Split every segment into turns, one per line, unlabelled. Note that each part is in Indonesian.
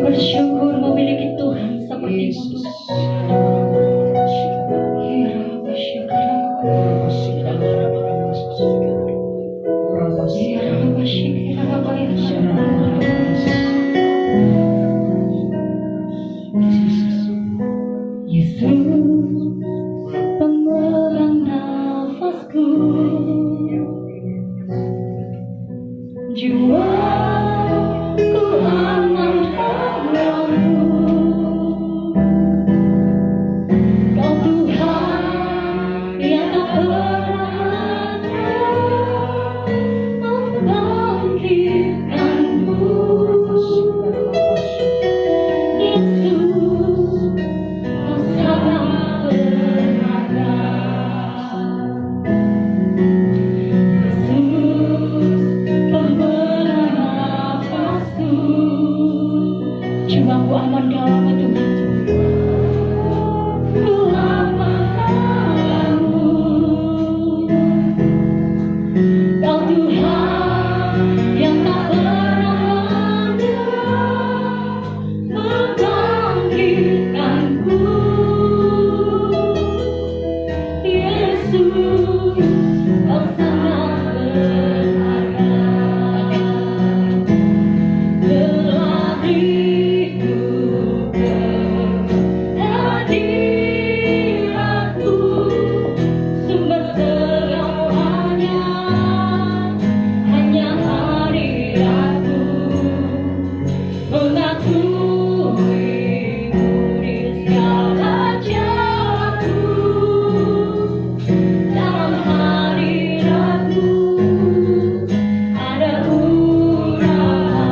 bersyukur memiliki Tuhan seperti-Mu Tuhan. Yesus, pemegang nafasku, jiwaku aman dalam-Mu. Kau Tuhan yang tak pernah membangkitkanku. Yesus, Kau sangat berharga. Yesus, pemberi nafasku, jiwaku aman dalam-Mu Tuhan. Ku aman dalam-Mu. Kau Tuhan yang tak pernah membangkitkanku. Yesus, Kau sangat berharga. Telah beriku kehadiran-Mu, sumber segalanya, hanya hadirat-Mu. Mengakui-Mu di segala jalanku, dalam hadirat-Mu ada urapan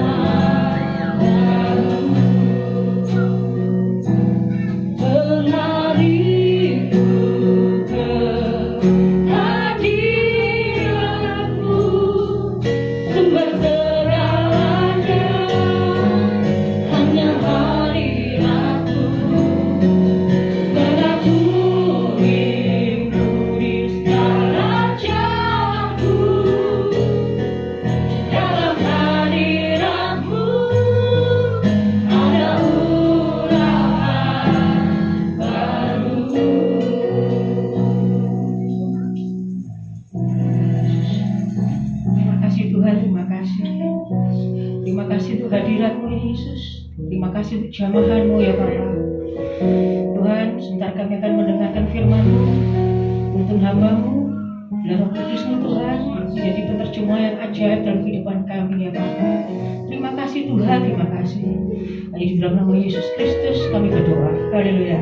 baru. Penariku kehadiran-Mu, sumber segalanya, hanya hadirat-Mu. Mengakui-Mu di segala jalanku, dalam hadirat-Mu ada urapan baru.
Terima kasih Tuhan, terima kasih. Terima kasih untuk hadirat-Mu Yesus. Terima kasih untuk jamahan-Mu ya Bapa. Tuhan, sebentar kami akan mendengarkan firman-Mu. Untuk hamba-Mu, biar Roh Kudus-Mu Tuhan menjadi penerjemah yang ajaib dalam kehidupan kami ya Bapa. Terima kasih Tuhan, terima kasih. Hanya di dalam nama Yesus Kristus kami berdoa. Haleluya.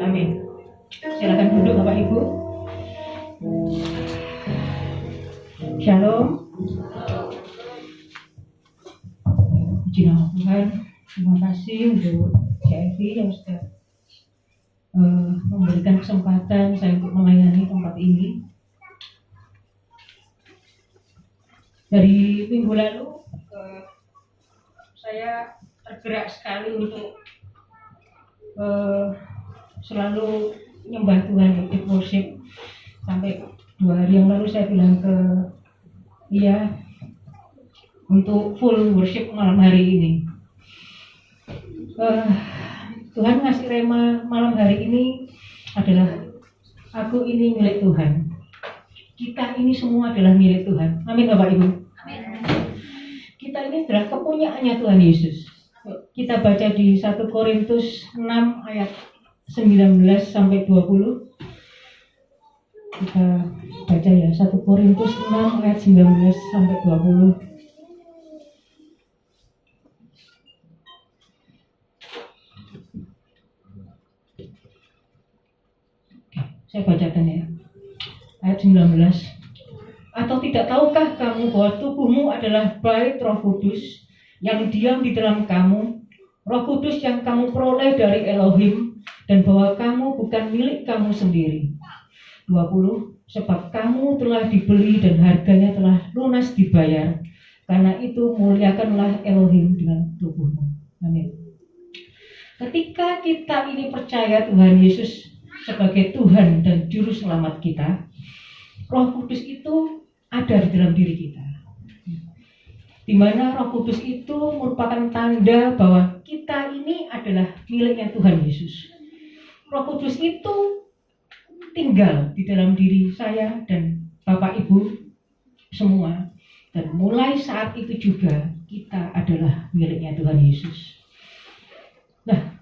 Amin. Silakan duduk Bapak Ibu. Shalom. Puji nama Tuhan. Terima kasih untuk CFV yang sudah memberikan kesempatan saya untuk melayani tempat ini. Dari minggu lalu saya tergerak sekali untuk selalu nyembah Tuhan di worship. Sampai 2 hari yang lalu saya bilang ke dia untuk full worship malam hari ini. Tuhan ngasih rema malam hari ini adalah aku ini milik Tuhan. Kita ini semua adalah milik Tuhan. Amin Bapak Ibu. Kita ini adalah kepunyaannya Tuhan Yesus. Kita baca di 1 Korintus 6 ayat 19 sampai 20. Kita baca ya 1 Korintus 6 ayat 19 sampai 20. Saya bacakan ya. Ayat 19. Atau tidak tahukah kamu bahwa tubuhmu adalah bait Roh Kudus yang diam di dalam kamu, Roh Kudus yang kamu peroleh dari Elohim, dan bahwa kamu bukan milik kamu sendiri. 20. Sebab kamu telah dibeli dan harganya telah lunas dibayar. Karena itu muliakanlah Elohim dengan tubuhmu. Amin. Ketika kita ini percaya Tuhan Yesus sebagai Tuhan dan Juru Selamat kita, Roh Kudus itu ada di dalam diri kita. Di mana Roh Kudus itu merupakan tanda bahwa kita ini adalah miliknya Tuhan Yesus. Roh Kudus itu tinggal di dalam diri saya dan Bapak Ibu semua. Dan mulai saat itu juga kita adalah miliknya Tuhan Yesus. Nah,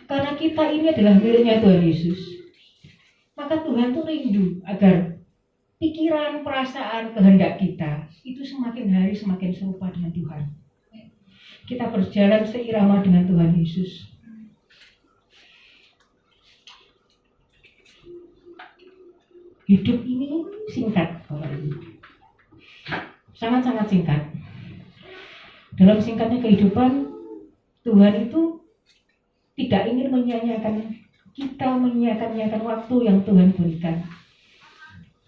karena kita ini adalah miliknya Tuhan Yesus, maka Tuhan tuh rindu agar pikiran, perasaan, kehendak kita itu semakin hari semakin serupa dengan Tuhan. Kita berjalan seirama dengan Tuhan Yesus. Hidup ini singkat, Bapak Ibu. Sangat-sangat singkat. Dalam singkatnya kehidupan, Tuhan itu tidak ingin menyia-nyiakan waktu yang Tuhan berikan.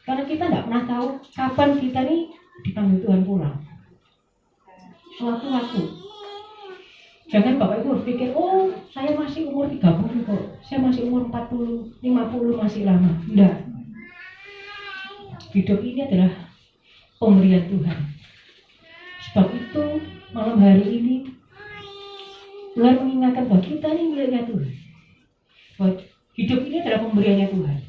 Karena kita tidak pernah tahu kapan kita nih dipanggil Tuhan pulang. Suatu waktu. Jangan Bapak Ibu berpikir, oh saya masih umur 30 kok, saya masih umur 40, 50 masih lama. Tidak. Hidup ini adalah pemberian Tuhan. Sebab itu malam hari ini Tuhan mengingatkan bahwa kita ini miliknya Tuhan. Bahwa hidup ini adalah pemberiannya Tuhan.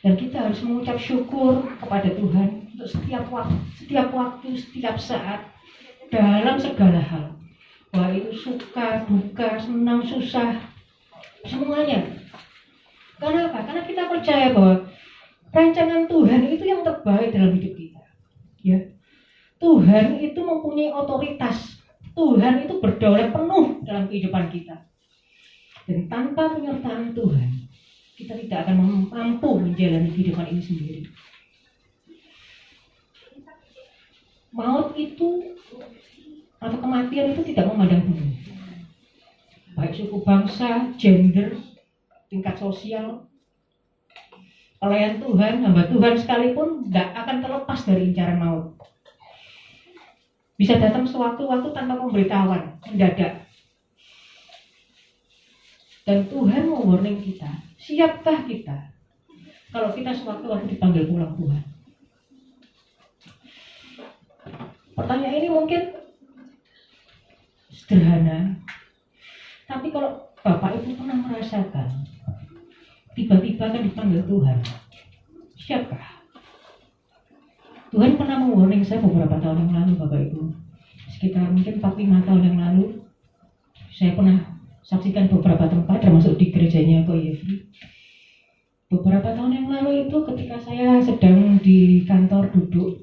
Dan kita harus mengucap syukur kepada Tuhan untuk setiap waktu, setiap saat, dalam segala hal. Bahwa itu suka, duka, senang, susah, semuanya. Karena apa? Karena kita percaya bahwa rancangan Tuhan itu yang terbaik dalam hidup kita. Ya. Tuhan itu mempunyai otoritas. Tuhan itu berdaulat penuh dalam kehidupan kita. Dan tanpa penyertaan Tuhan, kita tidak akan mampu menjalani kehidupan ini sendiri. Maut itu atau kematian itu tidak memandang bulu. Baik suku bangsa, gender, tingkat sosial, pelayan Tuhan, hamba Tuhan sekalipun tidak akan terlepas dari incaran maut. Bisa datang sewaktu-waktu tanpa pemberitahuan, mendadak. Dan Tuhan mewarning kita, siapkah kita kalau kita sewaktu-waktu dipanggil pulang Tuhan? Pertanyaan ini mungkin sederhana, tapi kalau Bapak Ibu pernah merasakan tiba-tiba kan dipanggil Tuhan, siapkah? Tuhan pernah mewarning saya beberapa tahun yang lalu, Bapak Ibu. Sekitar mungkin 4-5 tahun yang lalu, saya pernah saksikan beberapa tempat, termasuk di gerejanya Ko Yefri. Beberapa tahun yang lalu itu ketika saya sedang di kantor duduk,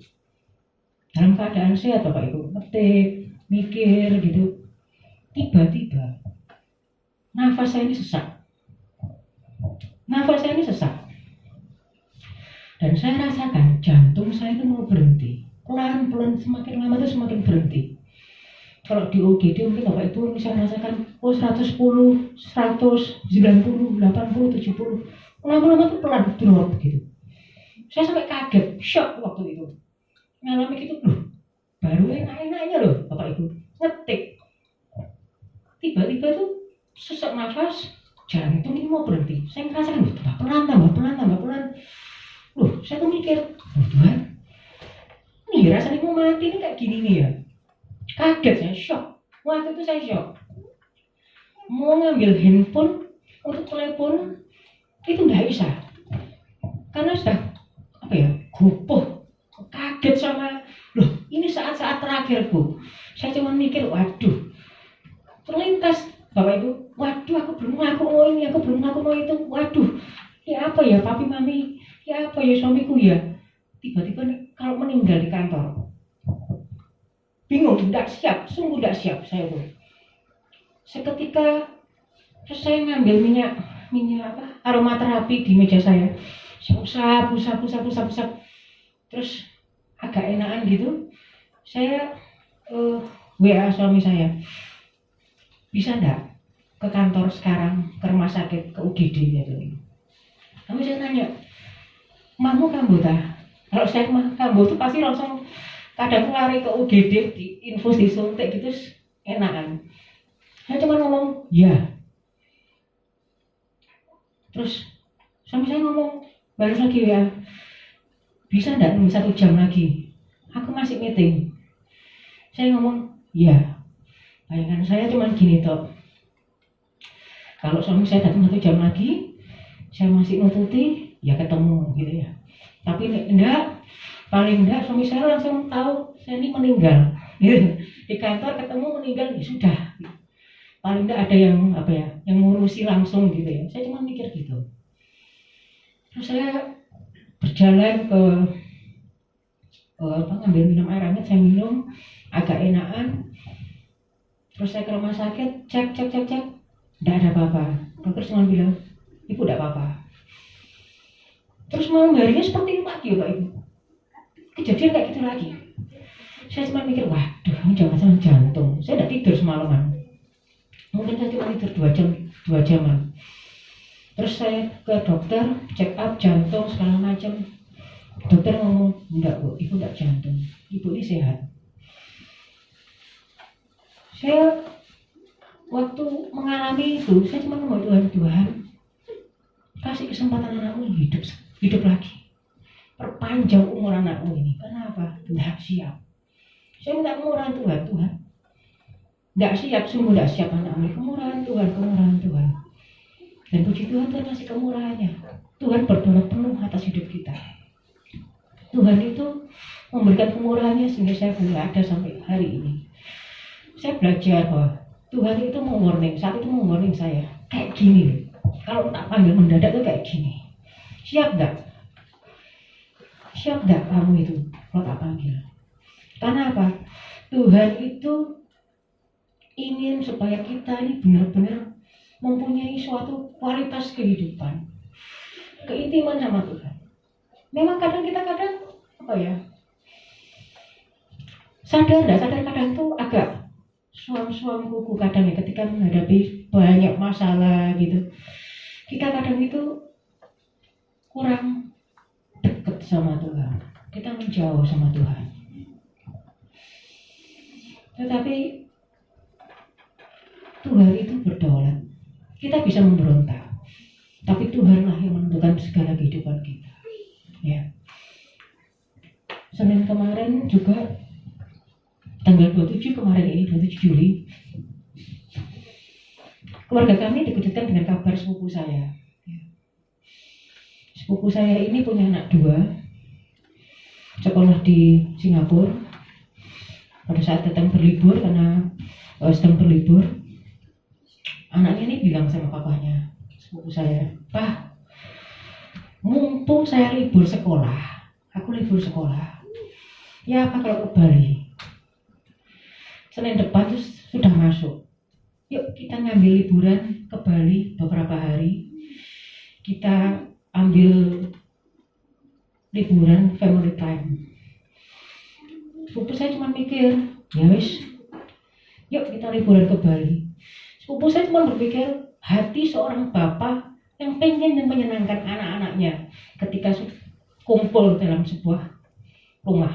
dalam keadaan sehat, Bapak Ibu, ngetik, mikir gitu. Tiba-tiba, nafas saya ini sesak. Dan saya rasakan jantung saya itu mau berhenti. Pelan-pelan semakin lama itu semakin berhenti. Kalau di UGD mungkin Bapak Ibu bisa merasakan 110, 100, 90, 80, 70. Lama-lama itu pelan drop gitu. Saya sampai kaget, shock waktu itu. Ngalami gitu, loh, baru enak-enaknya loh Bapak Ibu. Ngetik. Tiba-tiba itu sesak nafas, jantung ini mau berhenti. Saya merasakan, tambah pelan. Loh, saya tuh mikir, Tuhan, ini rasanya mau mati ini kayak gini nih ya. Kaget, saya shock. Waktu itu saya shock. Mau ngambil handphone untuk telepon itu nggak bisa, karena sudah gopoh. Kaget sama, loh ini saat-saat terakhir Bu. Saya cuma mikir, waduh, terlintas Bapak Ibu, waduh aku belum ngaku mau ini, aku belum ngaku mau itu, waduh, ya apa ya papi mami, ya apa ya suamiku ya. Tiba-tiba kalau meninggal di kantor, bingung, tidak siap, sungguh tidak siap saya tuh. Seketika saya ngambil minyak aromaterapi di meja saya, usap, terus agak enakan gitu. Saya WA suami saya, bisa enggak ke kantor sekarang, ke rumah sakit, ke UGD gitu. Lalu saya tanya, mamu kambuh ta? Kalau saya mah kambuh tuh pasti langsung kadang lari ke UGD, diinfus, disuntik gitu, enakan. Saya cuma ngomong, ya. Terus suami saya ngomong, baru lagi ya, bisa enggak nunggu 1 jam lagi? Aku masih meeting. Saya ngomong, ya. Bayangan saya cuma gini toh, kalau suami saya datang 1 jam lagi, saya masih nututi, ya ketemu gitu ya. Tapi enggak, paling enggak suami saya langsung tahu saya ini meninggal. Gitu. Di kantor ketemu meninggal, ya sudah. Paling enggak ada yang apa ya, yang ngurusi langsung gitu ya. Saya cuma mikir gitu. Terus saya berjalan ke ngambil minum air hangat, saya minum agak enakan. Terus saya ke rumah sakit, cek, enggak ada apa-apa. Dokter cuma bilang, ibu enggak apa-apa. Terus malam harinya seperti itu lagi ya Pak Ibu. Kejadian kayak gitu lagi. Saya cuma mikir, waduh ini jangan-jangan jantung. Saya enggak tidur semalaman. Mungkin saya cuma tidur 2 jaman. Terus saya ke dokter, check up jantung segala macam. Dokter ngomong, enggak Bu, ibu enggak jantung. Ibu ini sehat. Saya waktu mengalami itu, saya cuma ngomong Tuhan, kasih kesempatan anakmu hidup lagi. Perpanjang umur anakmu ini. Kenapa? Enggak siap. Saya minta kemurahan Tuhan. Enggak siap, sungguh enggak siap anakmu. Kemurahan Tuhan. Dan puji Tuhan kasih kemurahannya. Tuhan berdaulat penuh atas hidup kita. Tuhan itu memberikan kemurahannya sehingga saya boleh ada sampai hari ini. Saya belajar bahwa Tuhan itu saat itu mewarning saya. Kayak gini, kalau tak panggil mendadak tuh kayak gini. Siap enggak kamu itu kalau tak panggil? Karena apa? Tuhan itu ingin supaya kita ini benar-benar mempunyai suatu kualitas kehidupan, keintiman sama Tuhan. Memang kadang sadar kadang tuh agak suam-suam kuku kadang ya, ketika menghadapi banyak masalah gitu. Kita kadang itu kurang dekat sama Tuhan. Kita menjauh sama Tuhan. Tetapi Tuhan itu berdaulat. Kita bisa memberontak, tapi Tuhanlah yang menentukan segala kehidupan kita. Ya. Senin kemarin juga, tanggal 27 kemarin ini, 27 Juli, keluarga kami dikejutkan dengan kabar sepupu saya. Sepupu saya ini punya anak 2, sekolah di Singapura. Pada saat datang berlibur, karena sedang berlibur, anaknya ini bilang sama papanya, sepupu saya, "Pak, mumpung saya libur sekolah, aku libur sekolah. Ya apa kalau ke Bali? Senin depan terus sudah masuk. Yuk kita ngambil liburan ke Bali beberapa hari. Kita ambil liburan family time." Sepupu saya cuma mikir, ya wis, yuk kita liburan ke Bali. Sepupu saya cuma berpikir, hati seorang bapak yang pengen dan menyenangkan anak-anaknya ketika kumpul dalam sebuah rumah.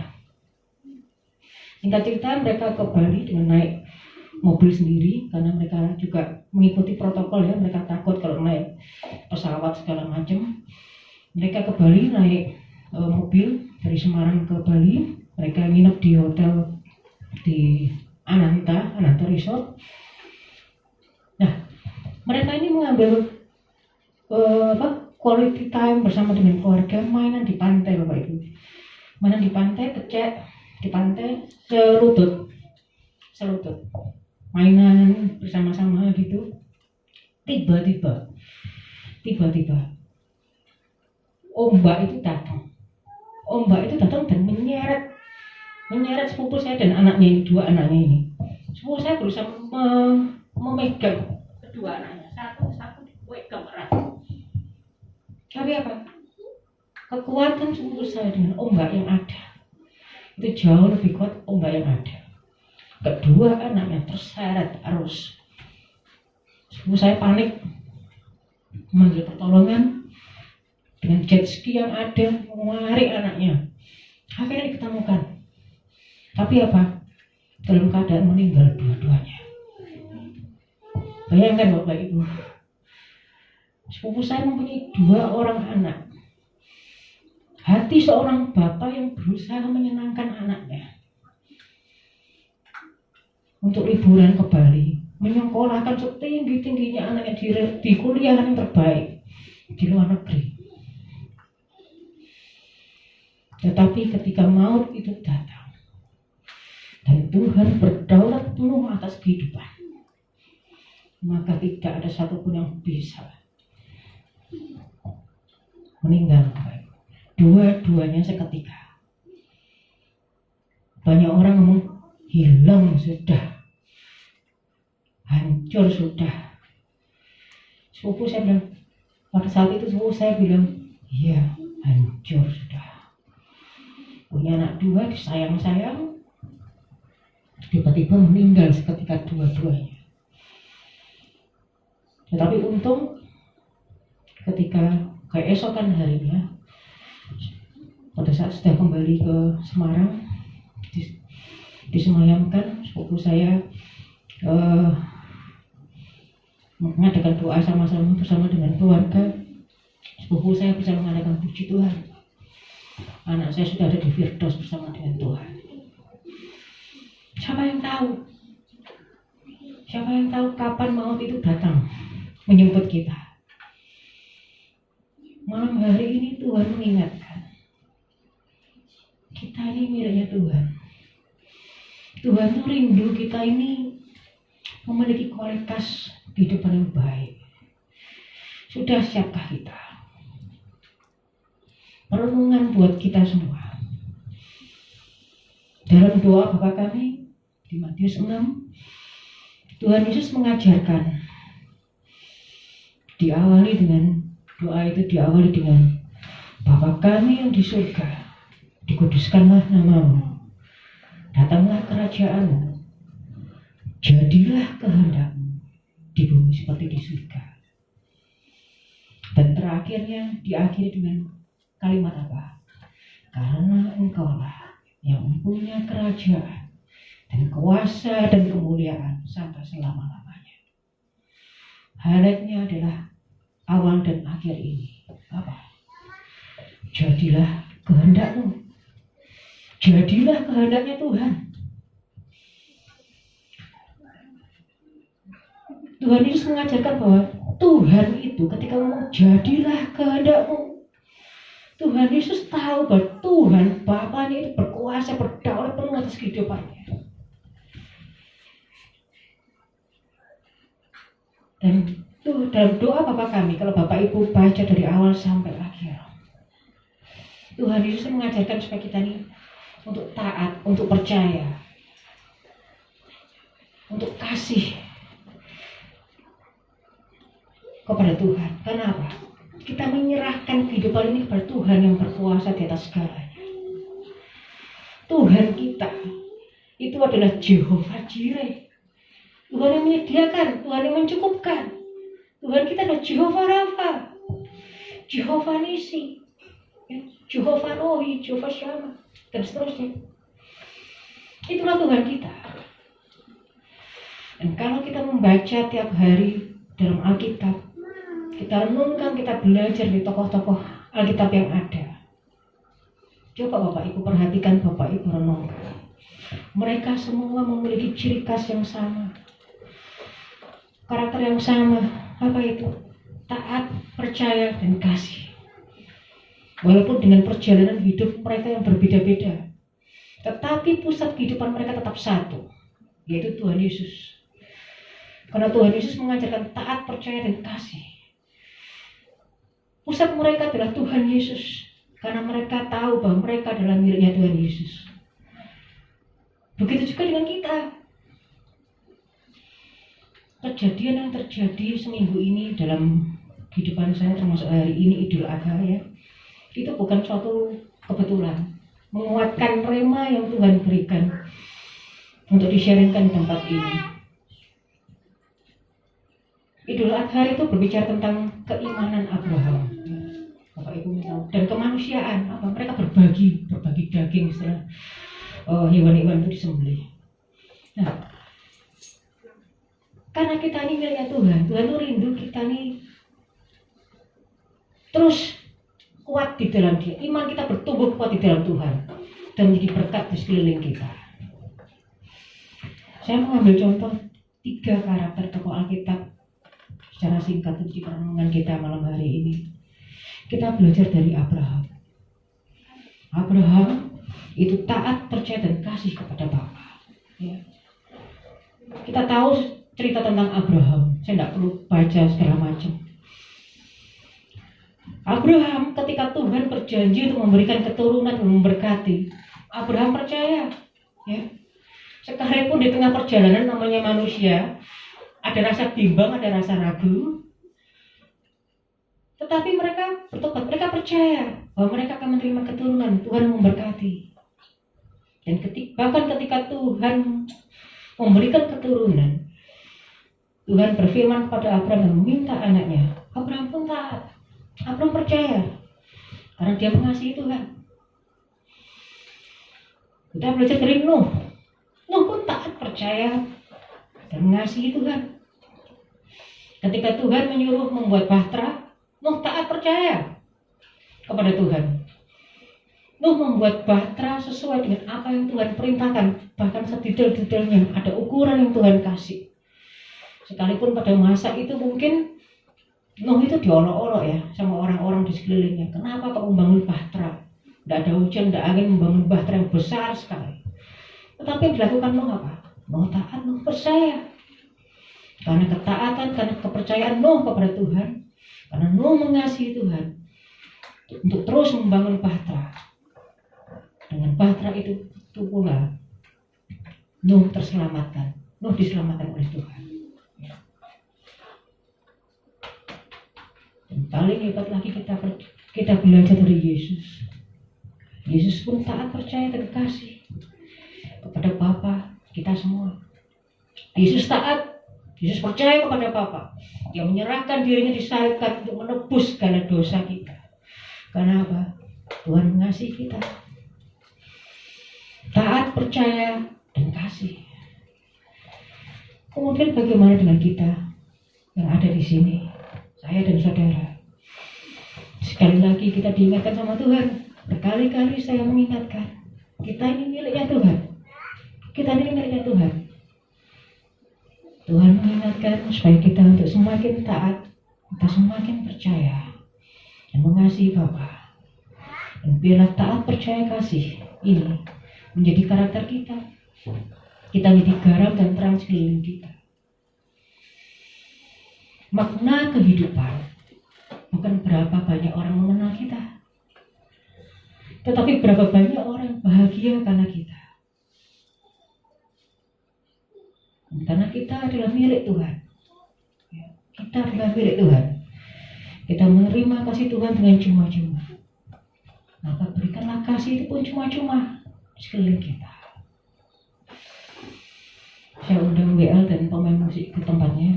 Singkat cerita, mereka ke Bali dengan naik mobil sendiri karena mereka juga mengikuti protokol ya. Mereka takut kalau naik pesawat segala macam. Mereka ke Bali naik mobil dari Semarang ke Bali. Mereka nginep di hotel di Ananta Resort. Nah, mereka ini mengambil quality time bersama dengan keluarga, mainan di pantai Bapak Ibu. Mainan di pantai, kecek di pantai selutut. Mainan bersama-sama gitu. Tiba-tiba ombak itu datang dan menyeret sepupu saya dan anaknya ini, 2 anaknya ini. Sepupu saya berusaha memegang kedua anaknya, satu dipegang erat. Tapi apa? Kekuatan sepupu saya dengan ombak yang ada itu jauh lebih kuat ombak yang ada. Kedua anaknya terseret arus. Sepupu saya panik, memanggil pertolongan dengan jet ski yang ada, menarik anaknya. Akhirnya diketemukan. Tapi apa? Dalam keadaan meninggal dua-duanya. Bayangkan Bapak Ibu, sepupu saya mempunyai 2 orang anak. Hati seorang bapak yang berusaha menyenangkan anaknya. untuk liburan ke Bali, menyekolahkan setinggi-tingginya anaknya di kuliah yang terbaik di luar negeri. Tetapi ketika maut itu datang dan Tuhan berdaulat penuh atas kehidupan, maka tidak ada satupun yang bisa meninggalkan. Dua-duanya seketika. Banyak orang ngomong hilang sudah, hancur sudah. Sepupu saya bilang, pada saat itu sepupu saya bilang, iya hancur sudah. Punya anak dua, disayang-sayang, tiba-tiba meninggal seketika dua-duanya. Tetapi untung ketika keesokan harinya, pada saat sudah kembali ke Semarang, disemayamkan, sepupu saya mengadakan doa sama-sama bersama dengan keluarga. Sepupu saya bisa mengadakan puji Tuhan. Anak saya sudah ada di Firdaus bersama dengan Tuhan. Siapa yang tahu? Siapa yang tahu kapan maut itu datang menjemput kita? Malam hari ini Tuhan mengingatkan, kita ini miliknya Tuhan. Tuhan itu rindu kita ini memiliki kualitas kehidupan yang baik. Sudah siapkah kita? Renungan buat kita semua. Dalam doa Bapa kami di Matius 6, Tuhan Yesus mengajarkan, doa itu diawali dengan Bapa kami yang di surga, dikuduskanlah namamu, datanglah kerajaanmu, jadilah kehendakmu di bumi seperti di surga. Dan terakhirnya diakhiri dengan kalimat apa? Karena engkaulah yang mempunyai kerajaan dan kuasa dan kemuliaan sampai selama-lamanya. Highlightnya adalah awal dan akhir ini. Apa? Jadilah kehendakmu. Jadilah kehendaknya Tuhan. Tuhan Yesus mengajarkan bahwa Tuhan itu ketika ngomong jadilah kehendakmu, Tuhan Yesus tahu bahwa Tuhan Bapanya itu berkuasa, berdaulat penuh atas kehidupannya. Dan itu dalam doa Bapa kami, kalau Bapak Ibu baca dari awal sampai akhir, Tuhan Yesus mengajarkan supaya kita ini untuk taat, untuk percaya, untuk kasih kepada Tuhan. Kenapa? Kita menyerahkan kehidupan ini kepada Tuhan yang berkuasa di atas segalanya. Tuhan kita itu adalah Jehovah Jireh. Tuhan yang menyediakan, Tuhan yang mencukupkan. Tuhan kita adalah Jehovah Rafa, Jehovah Nisi, Jehovah Rohi, Jehovah Shammah, dan seterusnya. Itulah Tuhan kita. Dan kalau kita membaca tiap hari dalam Alkitab, kita renungkan, kita belajar di tokoh-tokoh Alkitab yang ada. Coba Bapak Ibu perhatikan, Bapak Ibu renungkan. Mereka semua memiliki ciri khas yang sama, karakter yang sama. Apa itu? Taat, percaya, dan kasih. Walaupun dengan perjalanan hidup mereka yang berbeda-beda, tetapi pusat kehidupan mereka tetap satu, yaitu Tuhan Yesus. Karena Tuhan Yesus mengajarkan taat, percaya, dan kasih. Pusat mereka adalah Tuhan Yesus, karena mereka tahu bahwa mereka adalah miliknya Tuhan Yesus. Begitu juga dengan kita. Kejadian yang terjadi seminggu ini dalam kehidupan saya, termasuk hari ini Idul Adha ya, itu bukan suatu kebetulan. Menguatkan rema yang Tuhan berikan untuk di-sharingkan di tempat ini. Idul Adha itu berbicara tentang keimanan Abraham, Bapak Ibu tahu, dan kemanusiaan. Apa mereka berbagi daging setelah hewan-hewan itu disembelih. Nah, karena kita ini miliknya Tuhan, Tuhan itu rindu kita ini terus kuat di dalam Dia. Iman kita bertumbuh kuat di dalam Tuhan dan menjadi berkat di sekeliling kita. Saya mengambil contoh 3 karakter tokoh Alkitab secara singkat di perenungan kita malam hari ini. Kita belajar dari Abraham. Abraham itu taat, percaya, dan kasih kepada Bapa. Ya. Kita tahu cerita tentang Abraham. Saya tidak perlu baca segala macam. Abraham ketika Tuhan berjanji untuk memberikan keturunan dan memberkati, Abraham percaya. Ya. Sekalipun di tengah perjalanan namanya manusia, ada rasa bimbang, ada rasa ragu, tetapi mereka bertobat, mereka percaya bahwa mereka akan menerima keturunan, Tuhan memberkati. Dan bahkan ketika Tuhan memberikan keturunan, Tuhan berfirman kepada Abraham dan meminta anaknya. Abraham pun taat. Abraham percaya karena dia mengasihi Tuhan. Kita belajar dari Nuh. Nuh pun taat, percaya dan mengasihi Tuhan. Ketika Tuhan menyuruh membuat bahtera, Nuh taat, percaya kepada Tuhan. Nuh membuat bahtera sesuai dengan apa yang Tuhan perintahkan, bahkan sedetail-detailnya ada ukuran yang Tuhan kasih. Sekalipun pada masa itu mungkin Nuh itu diolok-olok ya sama orang-orang di sekelilingnya. Kenapa kau membangun bahtera? Tidak ada hujan, tidak angin, membangun bahtera yang besar sekali. Tetapi yang dilakukan Nuh apa? Nuh taat, Nuh percaya. Karena ketaatan, karena kepercayaan Nuh kepada Tuhan, karena Nuh mengasihi Tuhan, untuk terus membangun bahtera. Dengan bahtera itu pula Nuh terselamatkan. Nuh diselamatkan oleh Tuhan. Dan paling hebat lagi kita belajar dari Yesus. Yesus pun taat, percaya, dan kasih kepada Bapa kita semua. Yesus taat, Yesus percaya kepada Bapa. Dia menyerahkan dirinya disalibkan untuk menebus segala dosa kita. Karena apa? Tuhan mengasihi kita. Taat, percaya, dan kasih. Kemudian bagaimana dengan kita yang ada di sini? Saya dan saudara. Sekali lagi kita diingatkan sama Tuhan. Berkali-kali saya mengingatkan. Kita ini miliknya Tuhan. Kita ini miliknya Tuhan. Tuhan mengingatkan supaya kita untuk semakin taat, kita semakin percaya dan mengasihi Bapa. Dan biarlah taat, percaya, kasih ini menjadi karakter kita. Kita menjadi garam dan terang sekeliling kita. Makna kehidupan bukan berapa banyak orang mengenal kita, tetapi berapa banyak orang bahagia karena kita. Karena kita adalah milik Tuhan. Kita adalah milik Tuhan. Kita menerima kasih Tuhan dengan cuma-cuma. Maka berikanlah kasih itu pun cuma-cuma sekeliling kita. Saya undang WL dan pemain musik ke tempatnya.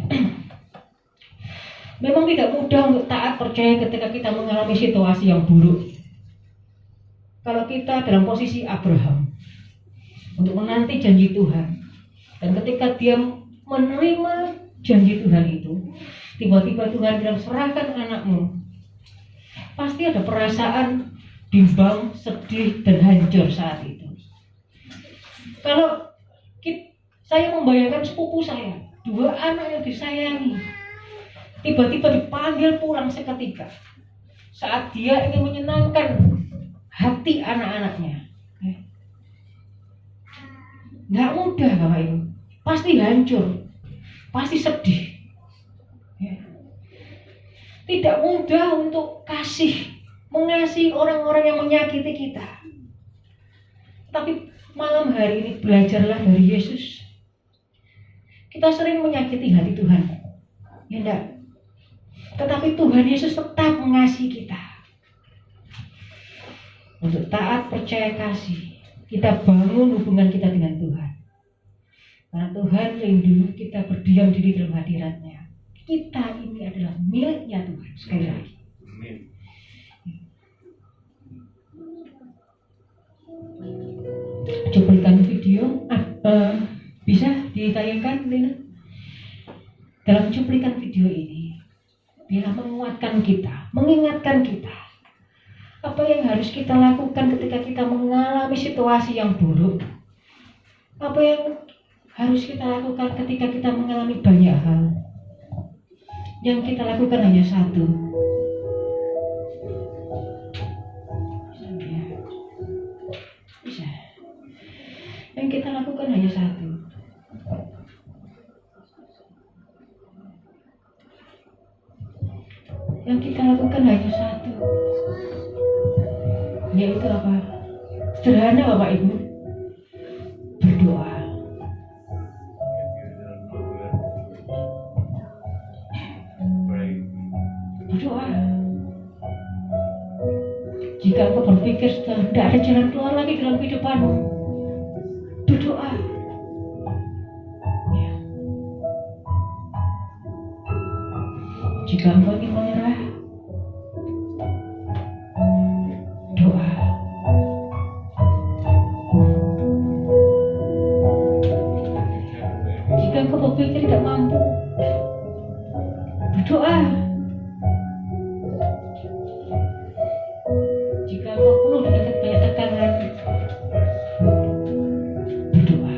Memang tidak mudah untuk taat, percaya ketika kita mengalami situasi yang buruk. Kalau kita dalam posisi Abraham untuk menanti janji Tuhan, dan ketika dia menerima janji Tuhan itu, tiba-tiba Tuhan bilang, serahkan anakmu. Pasti ada perasaan bimbang, sedih, dan hancur saat itu. Kalau saya membayangkan sepupu saya, 2 anak yang disayangi, tiba-tiba dipanggil pulang seketika saat dia ingin menyenangkan hati anak-anaknya. Nggak mudah Bapak Ibu, pasti hancur, pasti sedih. Tidak mudah untuk mengasihi orang-orang yang menyakiti kita. Tapi malam hari ini belajarlah dari Yesus. Kita sering menyakiti hati Tuhan, ya enggak? Tetapi Tuhan Yesus tetap mengasihi kita. Untuk taat, percaya, kasih, kita bangun hubungan kita dengan Tuhan. Karena Tuhan rindu kita berdiam diri dalam hadirat-Nya. Kita ini adalah miliknya Tuhan. Sekali lagi. Amin. Cuplikan video bisa ditayangkan, Lina? Dalam cuplikan video ini, bila menguatkan kita, mengingatkan kita apa yang harus kita lakukan ketika kita mengalami situasi yang buruk, apa yang harus kita lakukan ketika kita mengalami banyak hal. Yang kita lakukan hanya satu. Bisa. Yang kita lakukan hanya satu. Yang kita lakukan hanya satu. Yaitu apa? Sederhana Bapak Ibu. Berdoa. Berdoa. Jika engkau berpikir sudah tidak ada jalan keluar lagi dalam kehidupanmu, berdoa. Ya. Jika engkau ingin menyerah, doa. Jika engkau berpikir tidak mampu, berdoa. Jika engkau penuh dengan banyak tekanan, berdoa.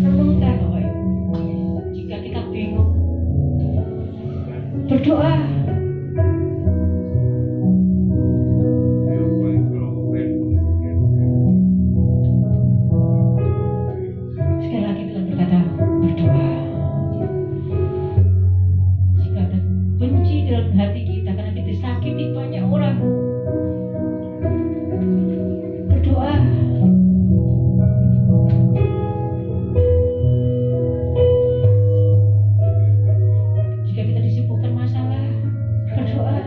Renungkan Bapak Ibu. Jika kita bingung, berdoa. Sekali lagi Tuhan berkata, berdoa. Jika ada benci dalam hati kita karena kita disakiti banyak orang, berdoa. Jika kita disibukkan masalah, berdoa.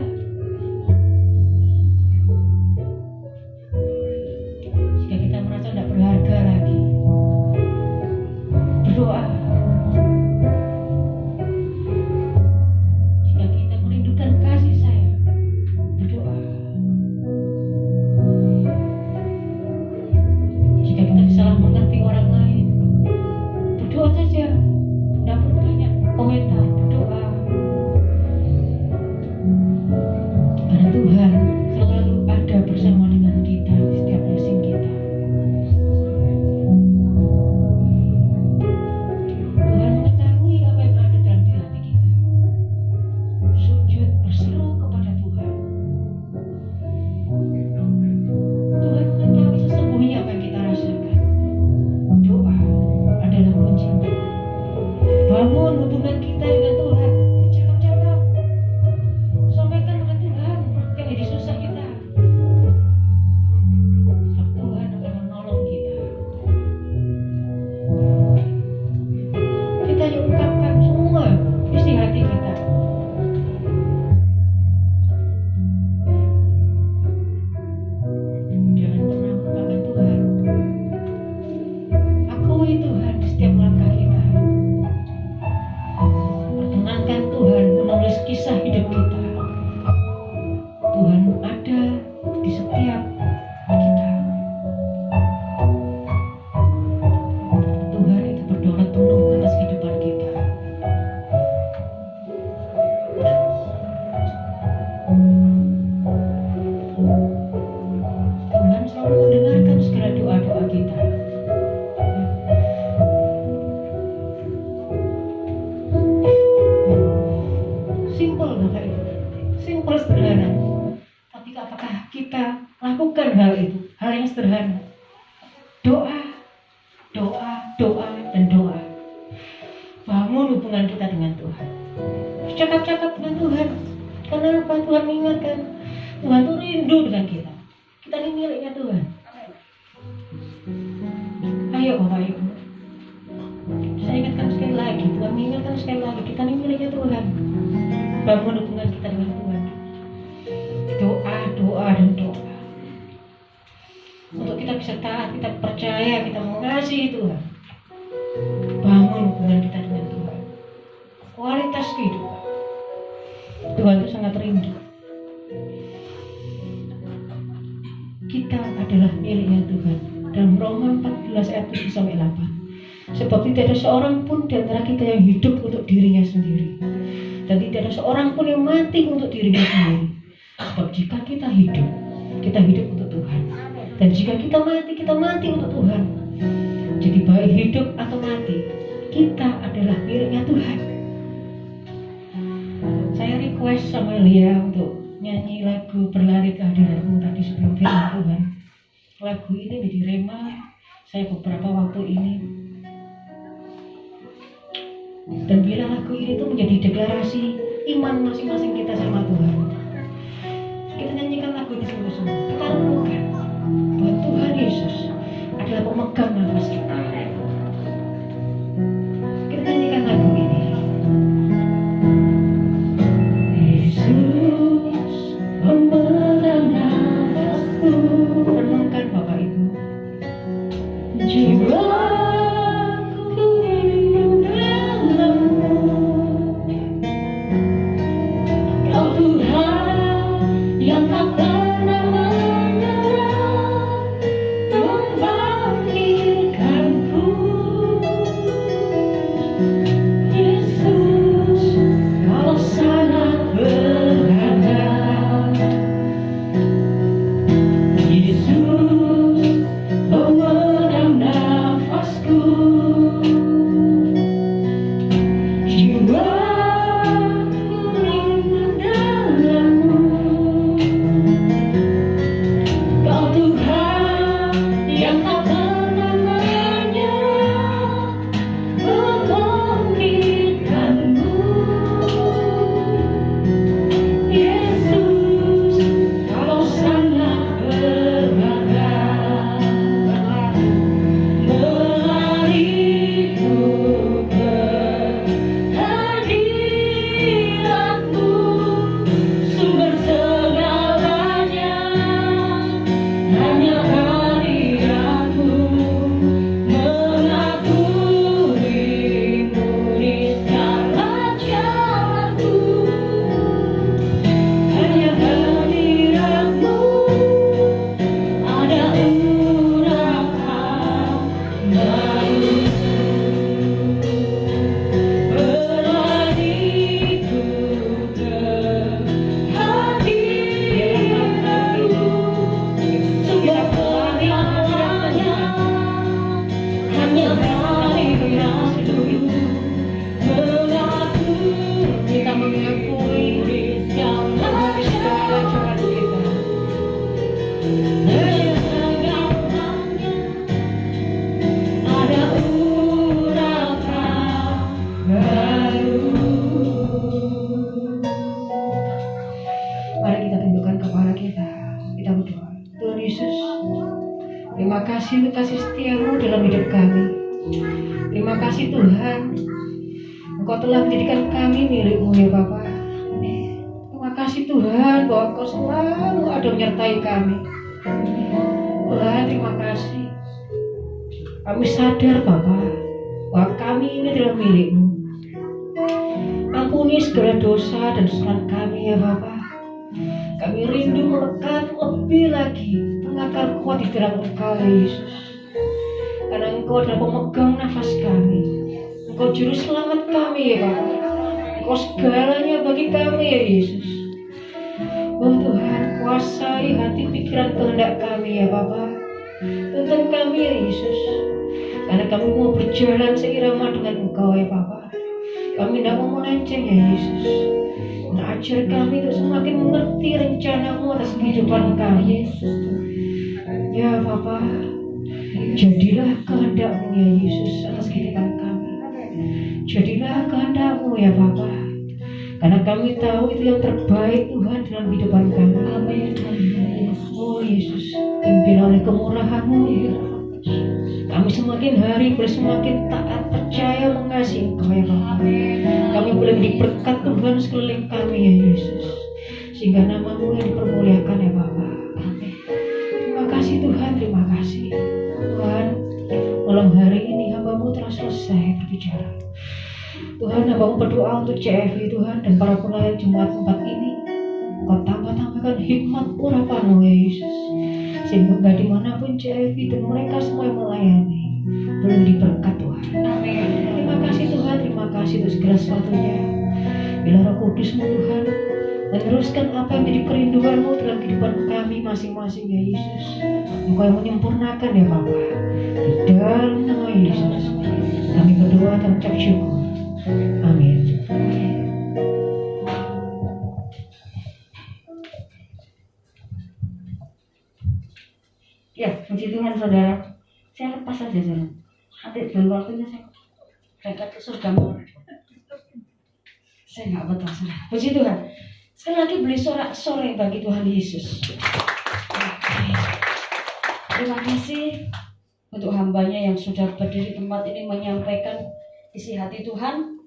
Jika kita merasa tidak berharga lagi, berdoa. Jika kita merindukan kasih sayang, berdoa. Jika kita salah mengerti orang lain, berdoa saja. Tidak perlu banyak komentar, berdoa. Karena Tuhan selalu ada bersama dengan kita di setiap musim kita. Tuhan mengetahui apa yang ada dalam di hati kita. Sujud berseru kepada Tuhan. Tuhan mengetahui sesungguhnya apa yang kita rasakan. Doa adalah kuncinya. Bangun hubungan kita dengan Tuhan. Bercakap-cakap. Sampaikan kepada Tuhan yang jadi susah kita. Sebab Tuhan akan menolong kita. Kita yuk ungkapkan semua isi hati kita. Jangan pernah melupakan Tuhan. Akui Tuhan di setiap langkah kita. Perkenankan Tuhan menulis kisah hidup kita. Tuhan ada di setiap kita. Tuhan itu berdaulat penuh atas kehidupan kita. Tuhan selalu mendengarkan segala doa-doa kita. Simpel Bapak Ibu, simpel sederhana. Tapi apakah kita lakukan hal itu? Hal yang sederhana. Doa, doa, doa, dan doa. Bangun hubungan kita dengan Tuhan. Cakap-cakap dengan Tuhan. Kenapa Tuhan mengingatkan? Tuhan itu rindu dengan kita. Kita ini miliknya Tuhan. Ayo Bapak Ibu. Saya ingatkan sekali lagi, Tuhan mengingatkan sekali lagi, kita ini miliknya Tuhan. Bangun hubungan kita dengan Tuhan. Doa, doa, dan doa. Untuk kita bisa taat, kita percaya, kita mengasihi Tuhan. Bangun hubungan kita dengan Tuhan. Kualitas kehidupan. Tuhan itu sangat rindu. Kita adalah miliknya Tuhan. Dalam Roma 14 ayat 7 sampai 8. Sebab tidak ada seorang pun di antara kita yang hidup untuk dirinya sendiri, dan tidak ada seorang pun yang mati untuk dirinya sendiri. Sebab jika kita hidup untuk Tuhan. Dan jika kita mati untuk Tuhan. Jadi baik hidup atau mati, kita adalah miliknya Tuhan. Saya request sama Lia untuk nyanyi lagu Berlari ke Hadirat-Mu tadi sebelum firman Tuhan. Lagu ini menjadi rema saya beberapa waktu ini. Dan bila lagu ini tuh menjadi deklarasi iman masing-masing kita sama Tuhan. Kita nyanyikan lagu ini sungguh-sungguh. Kita renungkan bahwa Tuhan Yesus adalah pemegang nafas kita. Kita nyanyikan lagu ini. Yesus pemegang nafasku. Renungkan Bapak Ibu. Jiwaku rindu dalam-Mu. Kau Tuhan yang tak pernah menyerah, membangkitkanku. Yesus, Kau sangat berharga. Yesus, pemegang nafasku. Jiwaku rindu dalam-Mu. Kau Tuhan yang tak pernah menyerah, membangkitkanku. Yesus, Kau sangat berharga. Berlariku ke hadirat-Mu, sumber segalanya. Hanya hadirat-Mu, mengakui-Mu di segala jalanku. Hanya hadirat-Mu, ada urapan baruku. Berlariku ke hadirat-Mu, sumber segalanya. Hanya hadirat-Mu, kita mengakui di segala jalan kita. Segalanya ada urapan baru. Mari kita tundukkan kepala kita. Kita berdoa. Tuhan Yesus, terima kasih untuk kasih setia-Mu dalam hidup kami. Terima kasih Tuhan, Engkau telah menjadikan kami milik-Mu ya Bapa. Terima kasih Tuhan bahwa Engkau selalu ada menyertai kami. Tuhan, terima kasih. Kami sadar Bapa bahwa kami ini adalah milik-Mu. Ampuni segala dosa dan kesalahan kami ya Bapa. Kami rindu melekat lebih lagi, mengakar kuat di dalam Engkau ya Yesus. Karena Engkau adalah pemegang nafas kami. Engkau juru selamat kami ya Bapa. Engkau segalanya bagi kami ya Yesus. Oh Tuhan, kuasai hati pikiran kehendak kami ya Bapa. Tuntun kami ya Yesus. Karena kami mau berjalan seirama dengan Engkau ya Bapa. Kami tidak mau melenceng ya Yesus. Ajar kami untuk semakin mengerti rencana-Mu atas kehidupan kami. Ya Bapa, jadilah kehendak-Mu ya Yesus atas kehidupan kami. Jadilah kehendak-Mu ya Bapa. Karena kami tahu itu yang terbaik Tuhan dalam kehidupan kami. Amin. Oh Yesus, pimpin oleh kemurahan-Mu. Kami semakin hari semakin taat, percaya, mengasihi Engkau ya Bapa. Kami boleh menjadi berkat Tuhan sekeliling kami ya Yesus. Sehingga nama-Mu yang dipermuliakan ya Bapa. Terima kasih Tuhan, terima kasih. Tuhan, malam hari ini hamba-Mu telah selesai berbicara. Tuhan, hamba-Mu berdoa untuk CFI Tuhan dan para pelayan jemaat tempat ini. Kau tambah-tambahkan hikmat urapan-Mu ya Yesus. Sehingga dimanapun CFI dan mereka semua yang melayani boleh diberkat Tuhan. Amin. Terima kasih Tuhan, terima kasih untuk segala sesuatunya. Bila Roh Kudus-Mu Tuhan Meneruskan apa yang menjadi kerinduanmu dalam kehidupan kami masing-masing ya Yesus. Engkau yang menyempurnakan ya Bapa. Di dalam nama Yesus kami berdoa dan ucap syukur. Amin. Ya, puji Tuhan saudara. Saya lepas saja saudara. Nanti dulu waktunya saya berangkat ke surga. Saya nggak betah saudara. Puji Tuhan. Sekali lagi beli sorak-sorai bagi Tuhan Yesus. Terima kasih untuk hambanya yang sudah berdiri di tempat ini menyampaikan isi hati Tuhan.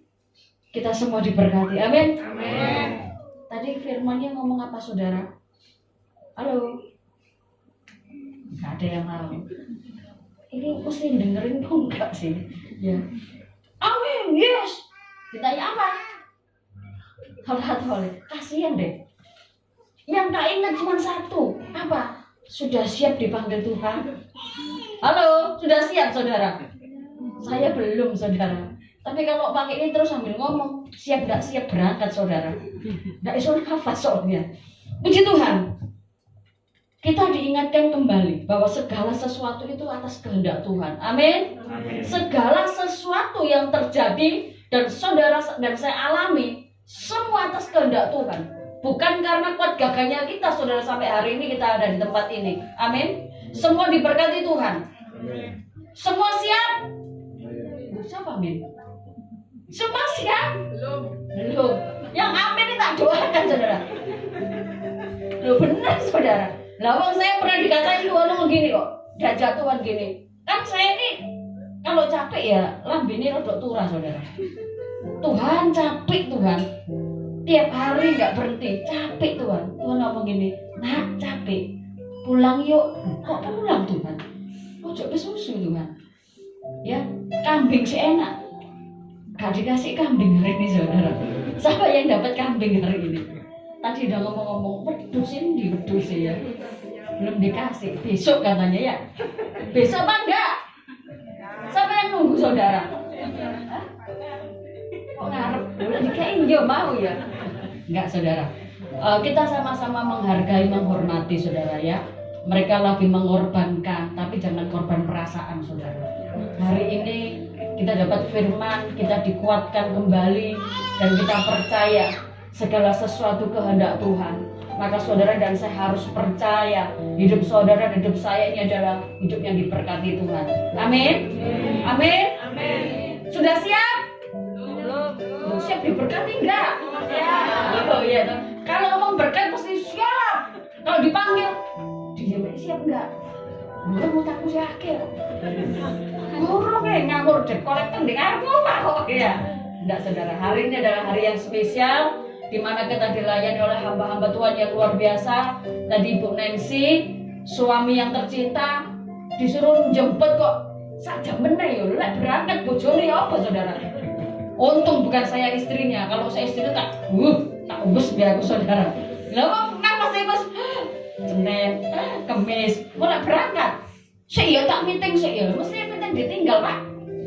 Kita semua diberkati. Amin.
Amin.
Tadi firman-Nya ngomong apa saudara? Halo. Nggak ada yang tahu. Ini mesti dengerin dong enggak sih? Ya. Amin. Yes. Ditanya apa? Hal-hal kasihan deh. Yang tak ingat cuma satu. Apa? Sudah siap dipanggil Tuhan? Halo, sudah siap saudara? Saya belum saudara. Tapi kalau pakai ini terus sambil ngomong, siap gak siap berangkat saudara? Gak iso nafas soalnya. Puji Tuhan. Kita diingatkan kembali bahwa segala sesuatu itu atas kehendak Tuhan. Amin. Segala sesuatu yang terjadi dan saudara dan saya alami semua atas kehendak Tuhan. Bukan karena kuat gagahnya kita saudara sampai hari ini kita ada di tempat ini. Amin. Semua diberkati Tuhan. Semua siap? Siapa amin? Semua siap? Belum. Yang amin ini tak doakan saudara. Loh benar saudara. Lawang saya pernah dikatain Tuhan gini kok. Diajak Tuhan gini. Kan saya ini kalau capek ya lambene rodok turah saudara. Tuhan capek Tuhan. Tiap hari nggak berhenti capek Tuhan. Tuhan ngomong gini, nak capek, pulang yuk. Kok pulang Tuhan? Ojo ke susu Tuhan. Ya kambing sih enak. Gak dikasih kambing hari ini saudara. Siapa yang dapat kambing hari ini? Tadi udah ngomong-ngomong wedhus ini wedhus ya. Belum dikasih. Besok katanya ya. Besok apa enggak? Siapa yang nunggu saudara? Hah? Kok ngarep? Udah dikain dia mau ya? Enggak saudara. Kita sama-sama menghargai, menghormati saudara ya. Mereka lagi mengorbankan, tapi jangan korban perasaan saudara. Hari ini kita dapat firman, kita dikuatkan kembali dan kita percaya segala sesuatu kehendak Tuhan. Maka saudara dan saya harus percaya hidup saudara dan hidup saya ini adalah hidup yang diberkati Tuhan. Amin. Amin. Amin. Sudah siap? Belum. Siap diberkati enggak? Ya. Oh iya toh. Kalau ngomong berkat pasti siap. Kalau dipanggil, dia siap enggak? Bukan mau takut si akhir. Ngurung ngawur deh kolektor di karbu kok ya. Enggak saudara, hari ini adalah hari yang spesial di mana kita dilayani oleh hamba-hamba Tuhan yang luar biasa. Tadi Ibu Nancy, suami yang tercinta, disuruh jemput kok saja meneh yo lek berangkat bojone apa saudara. Untung bukan saya istrinya. Kalau saya istrinya tak ubus biar aku saudara. Lah kenapa sih Mas? Senin, Kamis, mulai berangkat. Saya tak meeting saya, mesti meeting ditinggal Pak.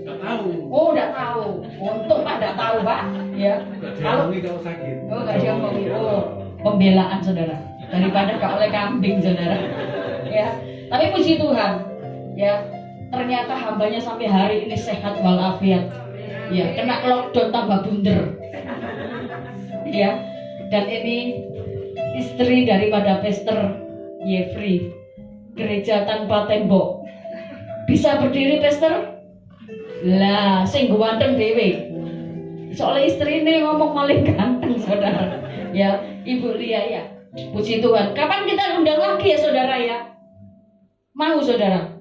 Nggak tahu.
Oh, udah tahu. Untung Pak tidak tahu Pak. Ya. Kalau
sakit.
oh nggak diomongin. Oh, pembelaan saudara. Daripada gak oleh kambing saudara. Ya. Tapi puji Tuhan. Ya. Ternyata hambanya sampai hari ini sehat walafiat. Ya. Kena lockdown tambah bunder. Ya. Dan ini istri daripada Pastor Yefri, gereja tanpa tembok. Bisa berdiri Pastor? Lah, sing ganteng dhewe. Soalnya istri ini ngomong maling ganteng saudara. Ya, Ibu Lia ya. Puji Tuhan. Kapan kita undang lagi ya saudara ya? Mau saudara?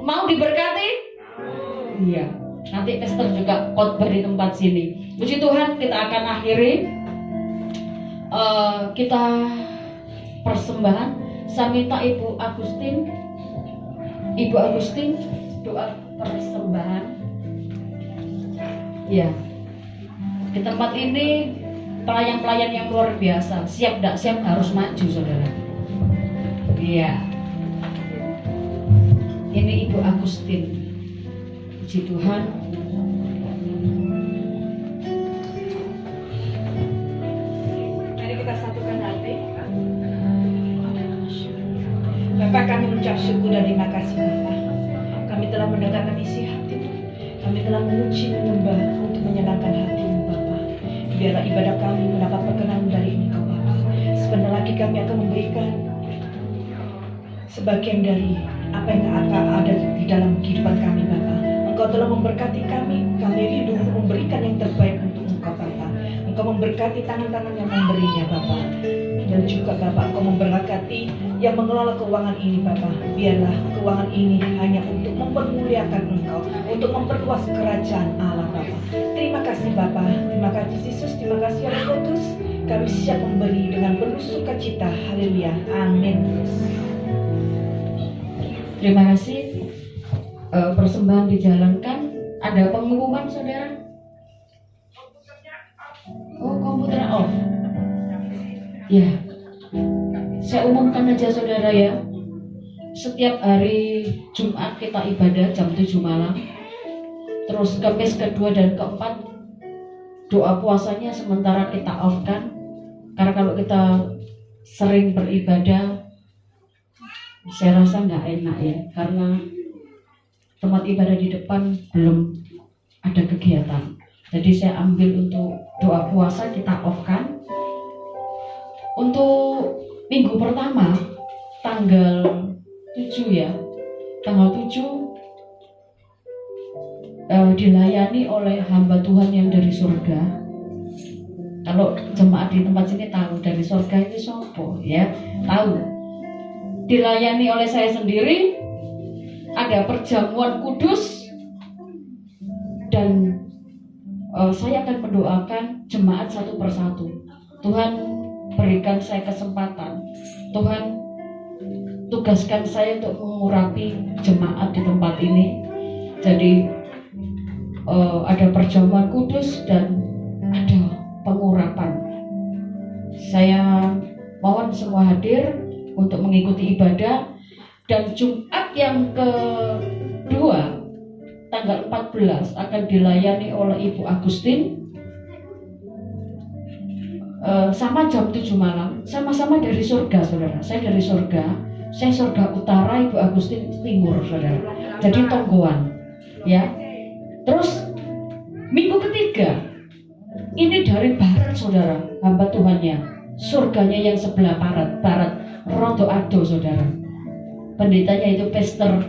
Mau diberkati? Iya. Nanti Pastor juga khotbah di tempat sini. Puji Tuhan, kita akan akhiri. Kita persembahan. Saya minta Ibu Agustin doa persembahan. Ya. Di tempat ini pelayan-pelayan yang luar biasa. Siap tidak siap harus maju saudara. Iya. Ini Ibu Agustin. Puji Tuhan.
Mari kita satu
syukur dan terima kasih Bapa. Kami telah mendengarkan isi hati, kami telah memuji menyembah untuk menyenangkan hati-Mu Bapa. Biarlah ibadah kami mendapat perkenan dari Engkau Bapa. Sebentar lagi kami akan memberikan sebagian dari apa yang akan ada di dalam kehidupan kami Bapa. Engkau telah memberkati kami rindu untuk memberikan yang terbaik untuk Engkau Bapa. Engkau memberkati tangan-tangan yang memberinya Bapa. Dan juga Bapa, Engkau memberkati yang mengelola keuangan ini Bapa. Biarlah keuangan ini hanya untuk mempermuliakan Engkau, untuk memperluas kerajaan Allah Bapa. Terima kasih Bapa, terima kasih Yesus, terima kasih Roh Kudus. Kami siap memberi dengan penuh sukacita. Haleluya, amin.
Terima kasih. Persembahan dijalankan. Ada pengumuman saudara? Oh, komputer off. Ya, saya umumkan aja saudara ya. Setiap hari Jumat kita ibadah jam 7 malam. Terus Kamis kedua dan keempat doa puasanya sementara kita off kan. Karena kalau kita sering beribadah, saya rasa nggak enak ya. Karena tempat ibadah di depan belum ada kegiatan. Jadi saya ambil untuk doa puasa kita off kan. Untuk minggu pertama tanggal 7 ya, tanggal 7 dilayani oleh hamba Tuhan yang dari surga. Kalau jemaat di tempat sini tahu dari surga itu sopo ya, tahu. Dilayani oleh saya sendiri, ada perjamuan kudus, dan saya akan mendoakan jemaat satu persatu. Tuhan berikan saya kesempatan, Tuhan tugaskan saya untuk mengurapi jemaat di tempat ini. Jadi ada perjamuan kudus dan ada pengurapan. Saya mohon semua hadir untuk mengikuti ibadah. Dan Jumat yang kedua tanggal 14 akan dilayani oleh Ibu Agustin. Sama jam 7 malam, sama-sama dari surga saudara. Saya dari surga, saya surga utara, Ibu Agustin timur saudara. Jadi tonggoan ya. Terus minggu ketiga ini dari barat saudara, hamba Tuhannya, surganya yang sebelah barat Rodo Ado saudara. Pendetanya itu Pastor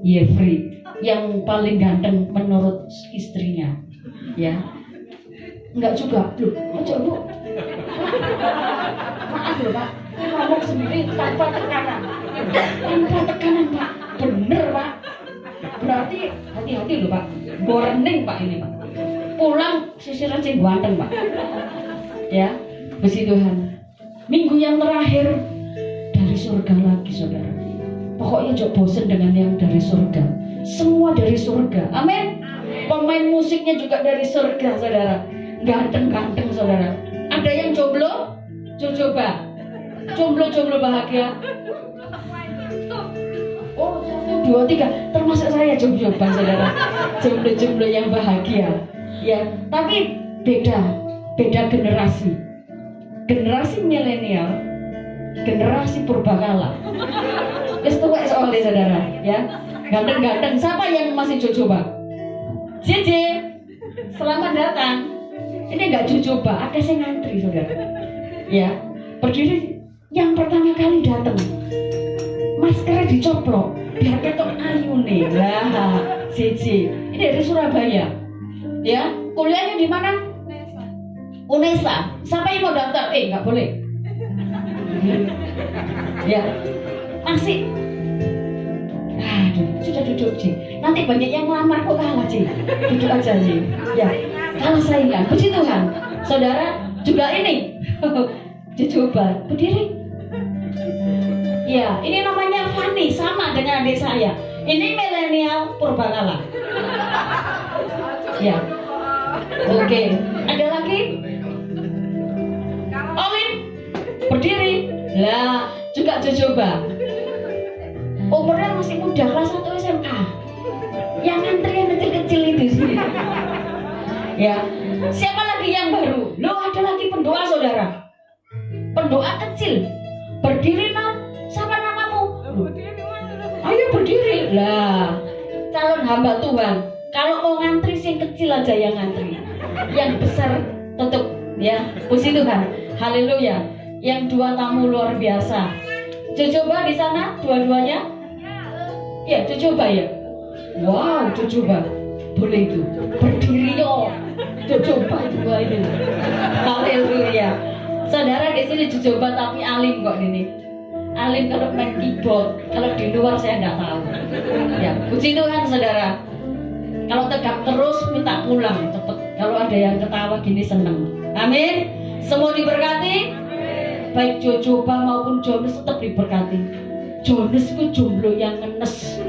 Yefri yang paling ganteng menurut istrinya ya. Enggak juga, loh, ojo Bu. Maaf loh Pak, ngomong sendiri tanpa tekanan. Tanpa tekanan Pak, bener Pak. Berarti hati-hati loh Pak, warning Pak ini Pak. Pulang sisiran sing ganteng Pak. Ya, puji Tuhan. Minggu yang terakhir dari surga lagi saudara. Pokoknya jangan bosan dengan yang dari surga. Semua dari surga, amin. Pemain musiknya juga dari surga saudara. Ganteng-ganteng saudara. Ada yang jomblo? Coba. Jomblo bahagia. Oh, 1, 2, 3. Termasuk saya jomblo saudara. Jomblo yang bahagia. Ya, tapi beda generasi. Generasi milenial, generasi purbakala. Wis tuwek soalnya saudara, ya. Ganteng-ganteng. Siapa yang masih coba? JJ, selamat datang. Ini enggak coba, ada yang ngantri saudara. Ya, berdiri yang pertama kali datang. Maskernya dicoplok, biar ketok ayu nih. Lah, JJ. Ini dari Surabaya. Ya, kuliahnya di mana? Unesa. Siapa yang mau daftar? Nggak boleh. Ya, masih. Aduh, sudah duduk Ji. Nanti banyak yang ngelamar kok kalah Ji. Duduk aja Ji. Ya, kalah saingan. Puji Tuhan. Saudara juga ini. Dicoba. Berdiri. Ya, ini namanya Fani, sama dengan adik saya. Ini milenial purbakala. Ya. Oke. Ada lagi? Olin. Berdiri. Lah, juga coba. Umurnya masih muda, kelas 1 SMA. Yang ngantri yang kecil-kecil itu sih. Ya. Siapa lagi yang baru? Loh, ada lagi pendoa saudara. Pendoa kecil. Berdiri Nam. Siapa namamu? Ayo berdiri. Lah, calon hamba Tuhan, kalau mau ngantri sing kecil aja yang ngantri. Yang besar tutup ya. Puji Tuhan. Haleluya. Yang dua tamu luar biasa. Coba di sana dua-duanya? Ya, coba ya. Wow, coba. Boleh itu. Berdiri yo. Coba dua ini. Haleluya. Saudara di sini coba tapi alim kok ini. Alim kalau main keyboard, kalau di luar saya nggak tahu. Ya, puji Tuhan saudara. Kalau tegak terus minta pulang cepet. Kalau ada yang ketawa gini seneng. Amin. Semua diberkati. Baik Jojoba maupun Jonas tetap diberkati. Jonas itu jomblo yang ngenes.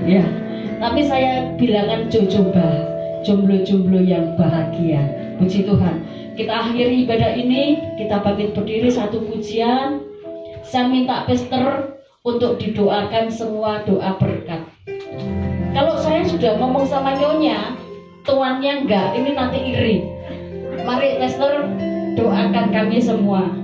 Ya, tapi saya bilangan Jojoba, jomblo-jomblo yang bahagia. Puji Tuhan. Kita akhiri ibadah ini, kita bangkit berdiri satu pujian. Saya minta Pastor untuk didoakan semua doa berkat. Kalau saya sudah ngomong sama Nyonya, tuannya enggak, ini nanti iri. Mari Pastor doakan kami semua.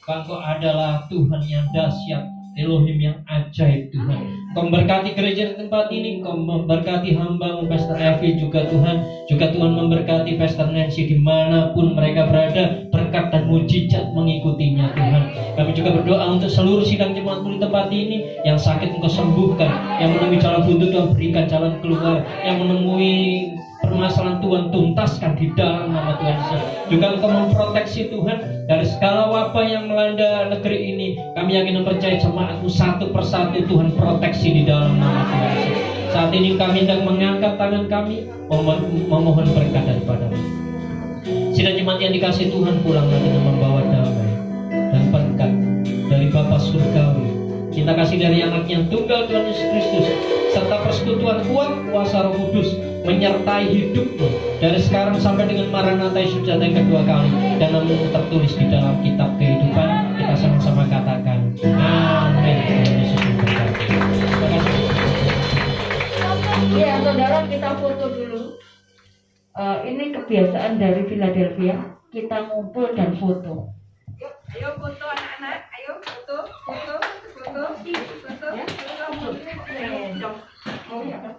Engkau adalah Tuhan yang dahsyat, Elohim yang ajaib Tuhan. Kau memberkati gereja di tempat ini, Kau memberkati hamba-Mu Pastor Evi juga Tuhan. Juga Tuhan memberkati Pastor Nancy dimanapun mereka berada, berkat dan mujizat mengikutinya Tuhan. Kami juga berdoa untuk seluruh sidang jemaat-Mu di tempat ini. Yang sakit Engkau sembuhkan, yang menemui jalan buntu Tuhan berikan jalan keluar, yang menemui permasalahan Tuhan tuntaskan di dalam nama Tuhan Yesus. Juga Engkau memproteksi Tuhan dari segala wabah yang melanda negeri ini. Kami yakin dan percaya jemaat-Mu satu persatu Tuhan proteksi di dalam nama Tuhan Yesus. Saat ini kami hendak mengangkat tangan kami memohon berkat daripada-Mu. Sidang jemaat yang dikasihi Tuhan pulang dengan membawa damai dan berkat dari Bapa Surgawi, cinta kasih dari Anak-Nya yang tunggal Tuhan Yesus Kristus, serta persekutuan kuat kuasa Roh Kudus menyertai hidupmu dari sekarang sampai dengan Maranatha Yesus datang yang kedua kali, dan nama-Mu tertulis di dalam kitab kehidupan. Kita sama-sama katakan amin. Tuhan Yesus memberkati. Terima kasih.
Ya saudara, kita foto dulu. Ini kebiasaan dari Philadelphia. kita ngumpul dan foto.
Ayo foto anak-anak, ayo foto.
Ya.